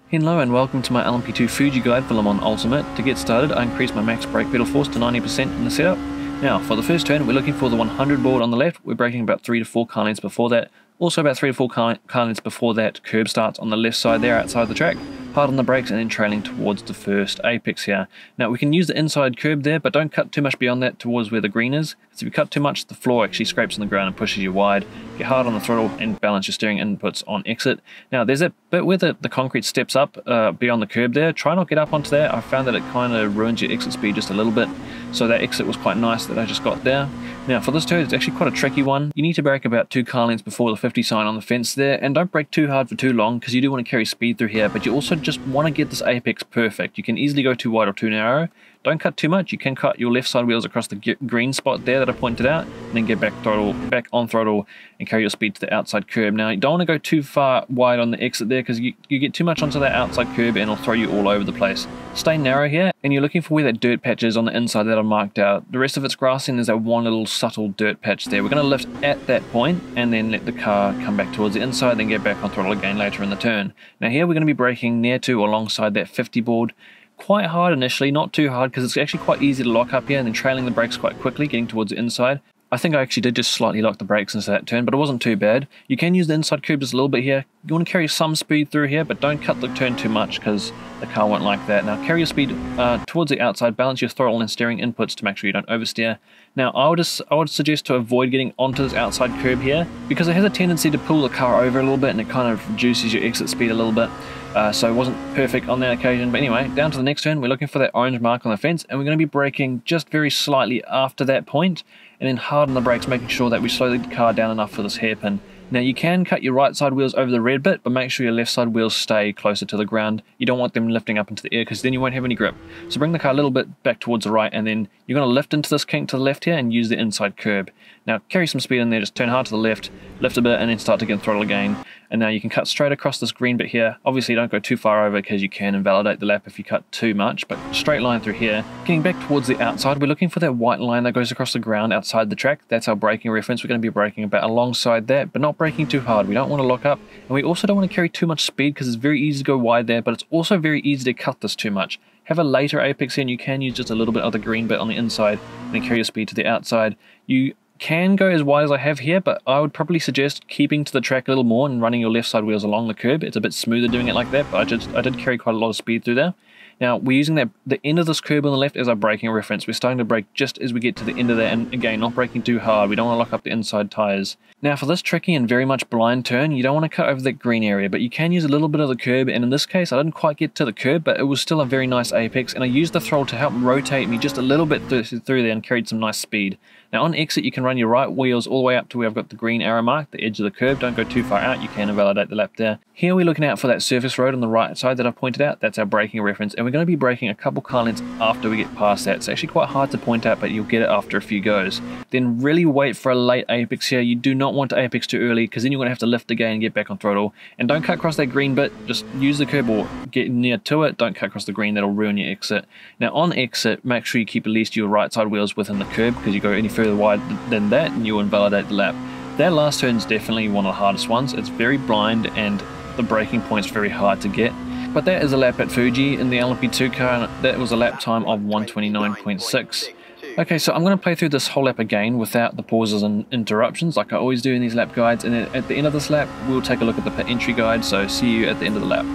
Hello and welcome to my LMP2 Fuji guide for Le Mans Ultimate. To get started, I increased my max brake pedal force to 90% in the setup. Now, for the first turn, we're looking for the 100 board on the left. We're braking about 3 to 4 car lengths before that. Also about 3 to 4 car lengths before that curb starts on the left side there outside the track. Hard on the brakes and then trailing towards the first apex here. Now, we can use the inside curb there, but don't cut too much beyond that towards where the green is. Because if you cut too much, the floor actually scrapes on the ground and pushes you wide. Get hard on the throttle and balance your steering inputs on exit. Now, there's that bit where the concrete steps up beyond the curb there. Try not get up onto that. I found that it kind of ruins your exit speed just a little bit. So that exit was quite nice that I just got there. Now, for this turn, it's actually quite a tricky one. You need to brake about 2 car lengths before the 50 sign on the fence there, and don't brake too hard for too long because you do want to carry speed through here, but you also just want to get this apex perfect. You can easily go too wide or too narrow. Don't cut too much. You can cut your left side wheels across the green spot there that I pointed out, and then get back on throttle and carry your speed to the outside curb. Now, you don't want to go too far wide on the exit there because you get too much onto that outside curb and it'll throw you all over the place. Stay narrow here, and you're looking for where that dirt patch is on the inside that I marked out. The rest of it's grass, and there's that one little subtle dirt patch there. We're going to lift at that point and then let the car come back towards the inside, then get back on throttle again later in the turn. Now here we're going to be braking near to or alongside that 50 board. Quite hard initially, not too hard because it's actually quite easy to lock up here, and then trailing the brakes quite quickly, getting towards the inside. I think I actually did just slightly lock the brakes into that turn, but it wasn't too bad. You can use the inside curb just a little bit here. You want to carry some speed through here, but don't cut the turn too much because the car won't like that. Now carry your speed towards the outside, balance your throttle and steering inputs to make sure you don't oversteer. Now I would suggest to avoid getting onto this outside curb here because it has a tendency to pull the car over a little bit and it kind of reduces your exit speed a little bit. So it wasn't perfect on that occasion, but anyway, down to the next turn, we're looking for that orange mark on the fence, and we're going to be braking just very slightly after that point, and then hard on the brakes, making sure that we slow the car down enough for this hairpin. Now you can cut your right side wheels over the red bit, but make sure your left side wheels stay closer to the ground. You don't want them lifting up into the air because then you won't have any grip. So bring the car a little bit back towards the right, and then you're going to lift into this kink to the left here and use the inside curb. Now carry some speed in there, just turn hard to the left, lift a bit, and then start to get throttle again. And now you can cut straight across this green bit here. Obviously don't go too far over because you can invalidate the lap if you cut too much, but straight line through here. Getting back towards the outside, we're looking for that white line that goes across the ground outside the track. That's our braking reference. We're going to be braking about alongside that, but not braking too hard. We don't want to lock up, and we also don't want to carry too much speed because it's very easy to go wide there, but it's also very easy to cut this too much. Have a later apex here, and you can use just a little bit of the green bit on the inside and then carry your speed to the outside. You can go as wide as I have here, but I would probably suggest keeping to the track a little more and running your left side wheels along the curb. It's a bit smoother doing it like that, but I did carry quite a lot of speed through there. Now we're using the end of this curb on the left as our braking reference. We're starting to brake just as we get to the end of that, and again, not braking too hard. We don't want to lock up the inside tyres. Now for this tricky and very much blind turn, you don't want to cut over that green area, but you can use a little bit of the curb, and in this case I didn't quite get to the curb, but it was still a very nice apex, and I used the throttle to help rotate me just a little bit through there and carried some nice speed. Now on exit you can run your right wheels all the way up to where I've got the green arrow mark, the edge of the curb. Don't go too far out, you can invalidate the lap there. Here we're looking out for that surface road on the right side that I've pointed out. That's our braking reference, and we're going to be braking a couple car lengths after we get past that. It's actually quite hard to point out, but you'll get it after a few goes. Then really wait for a late apex here. You do not want to apex too early because then you're going to have to lift again and get back on throttle. And don't cut across that green bit, just use the curb or get near to it. Don't cut across the green, that'll ruin your exit. Now on exit, make sure you keep at least your right side wheels within the curb because you go any further wide than that and you'll invalidate the lap. That last turn is definitely one of the hardest ones. It's very blind and the braking point's very hard to get. But that is a lap at Fuji in the LMP2 car, and that was a lap time of 1:29.6. Okay, so I'm going to play through this whole lap again without the pauses and interruptions like I always do in these lap guides, and then at the end of this lap we'll take a look at the pit entry guide, so see you at the end of the lap.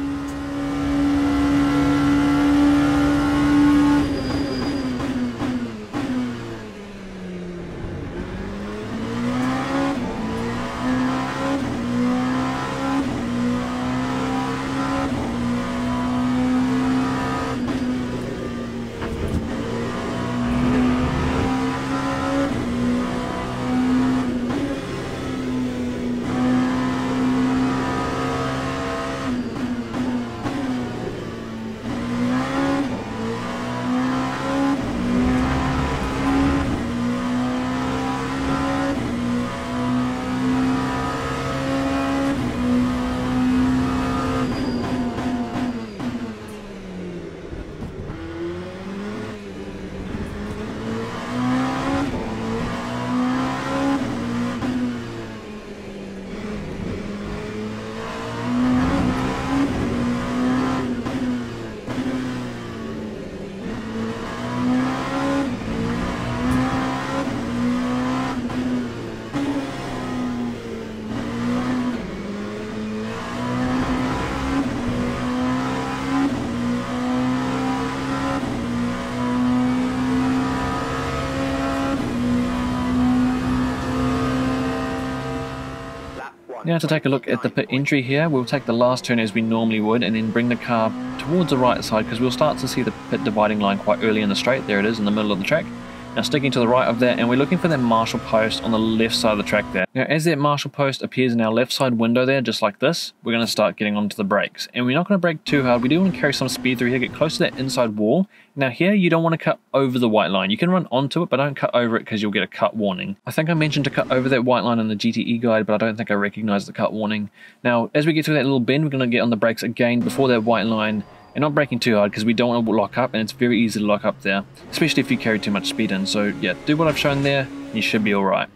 Now to take a look at the pit entry here, we'll take the last turn as we normally would and then bring the car towards the right side because we'll start to see the pit dividing line quite early in the straight. There it is in the middle of the track. Now sticking to the right of that, and we're looking for that marshal post on the left side of the track there. Now as that marshal post appears in our left side window there, just like this, we're going to start getting onto the brakes. And we're not going to brake too hard, we do want to carry some speed through here, get close to that inside wall. Now here you don't want to cut over the white line. You can run onto it, but don't cut over it because you'll get a cut warning. I think I mentioned to cut over that white line in the GTE guide, but I don't think I recognized the cut warning. Now as we get through that little bend, we're going to get on the brakes again before that white line. And not braking too hard because we don't want to lock up, and it's very easy to lock up there, especially if you carry too much speed in. So yeah, do what I've shown there, and you should be alright.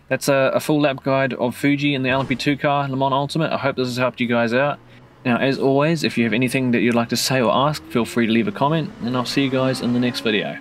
That's a full lap guide of Fuji in the LMP2 car, Le Mans Ultimate. I hope this has helped you guys out. Now as always, if you have anything that you'd like to say or ask, feel free to leave a comment, and I'll see you guys in the next video.